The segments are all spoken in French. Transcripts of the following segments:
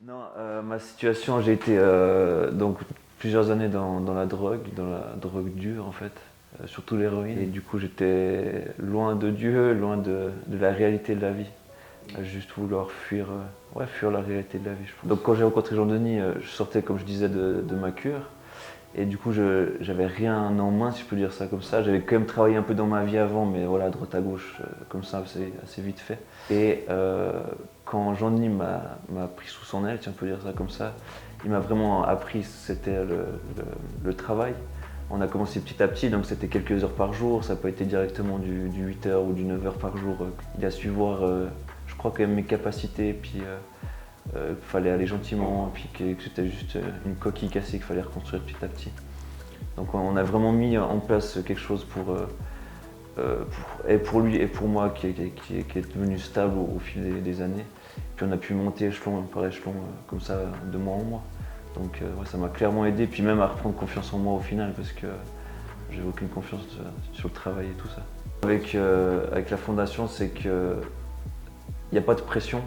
Non, ma situation, j'ai été donc plusieurs années dans la drogue dure en fait, surtout l'héroïne. Et du coup, j'étais loin de Dieu, loin de la réalité de la vie. À juste vouloir fuir la réalité de la vie, je pense. Donc quand j'ai rencontré Jean-Denis, je sortais, comme je disais, de ma cure. Et du coup, j'avais rien en main, si je peux dire ça comme ça. J'avais quand même travaillé un peu dans ma vie avant, mais voilà, à droite à gauche, comme ça, assez vite fait. Et quand Jean-Denis m'a pris sous son aile, si on peut dire ça comme ça, il m'a vraiment appris c'était le travail. On a commencé petit à petit, donc c'était quelques heures par jour, ça n'a pas été directement du 8 heures ou du 9 heures par jour. Il a su voir, je crois, quand même mes capacités, puis il fallait aller gentiment, puis que c'était juste une coquille cassée qu'il fallait reconstruire petit à petit. Donc on a vraiment mis en place quelque chose et pour lui et pour moi qui est devenu stable au fil des années. Puis on a pu monter échelon par échelon comme ça de mois en mois. Donc ouais, ça m'a clairement aidé, puis même à reprendre confiance en moi au final parce que j'avais aucune confiance sur le travail et tout ça. Avec la fondation, c'est qu'il n'y a pas de pression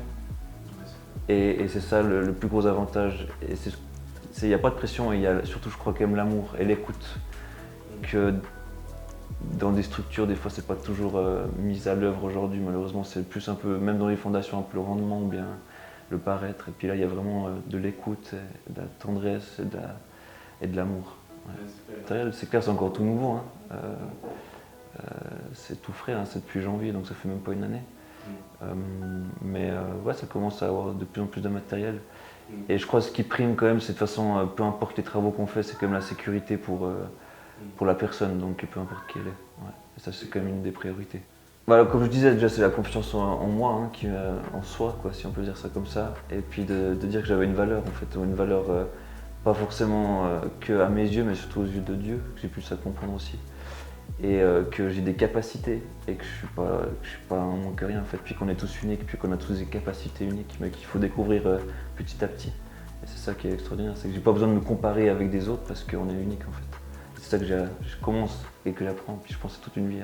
et c'est ça le plus gros avantage. Il n'y a pas de pression et il y a surtout, je crois, quand même l'amour et l'écoute. Que dans des structures, des fois, c'est pas toujours mis à l'œuvre aujourd'hui. Malheureusement, c'est plus un peu, même dans les fondations, un peu le rendement ou bien le paraître. Et puis là, il y a vraiment de l'écoute, de la tendresse et de l'amour. Ouais. C'est clair, c'est encore tout nouveau. Hein. C'est tout frais, hein, c'est depuis janvier, donc ça fait même pas une année. Mais ouais, ça commence à avoir de plus en plus de matériel. Et je crois que ce qui prime quand même, c'est de toute façon, peu importe les travaux qu'on fait, c'est quand même la sécurité pour la personne, donc peu importe qui elle est. Ouais. Et ça, c'est quand même une des priorités. Voilà, comme je disais, déjà, c'est la confiance en moi, hein, en soi, quoi, si on peut dire ça comme ça. Et puis de dire que j'avais une valeur, en fait, une valeur pas forcément que à mes yeux, mais surtout aux yeux de Dieu, que j'ai pu ça comprendre aussi. Et que j'ai des capacités et que je suis pas un moins que rien en fait, puis qu'on est tous uniques, puis qu'on a tous des capacités uniques, mais qu'il faut découvrir petit à petit. Et c'est ça qui est extraordinaire, c'est que j'ai pas besoin de me comparer avec des autres parce qu'on est unique en fait. C'est ça que je commence et que j'apprends, puis je pense que c'est toute une vie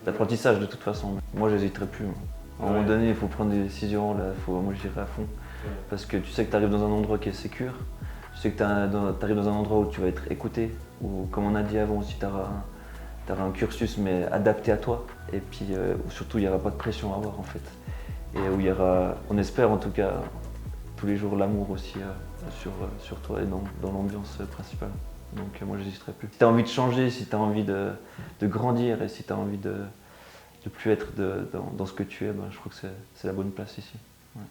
d'apprentissage de toute façon. Moi j'hésiterai plus. À un moment donné, il faut prendre des décisions, là, moi je dirais à fond. Parce que tu sais que tu arrives dans un endroit qui est sécure, tu sais que tu arrives dans un endroit où tu vas être écouté, ou comme on a dit avant aussi, tu auras un cursus mais adapté à toi et puis où surtout il n'y aura pas de pression à avoir en fait et où il y aura, on espère en tout cas, tous les jours l'amour aussi sur toi et dans l'ambiance principale. Donc moi j'hésiterai plus. Si tu as envie de changer, si tu as envie de grandir et si tu as envie de plus être dans ce que tu es, ben, je crois que c'est la bonne place ici. Ouais.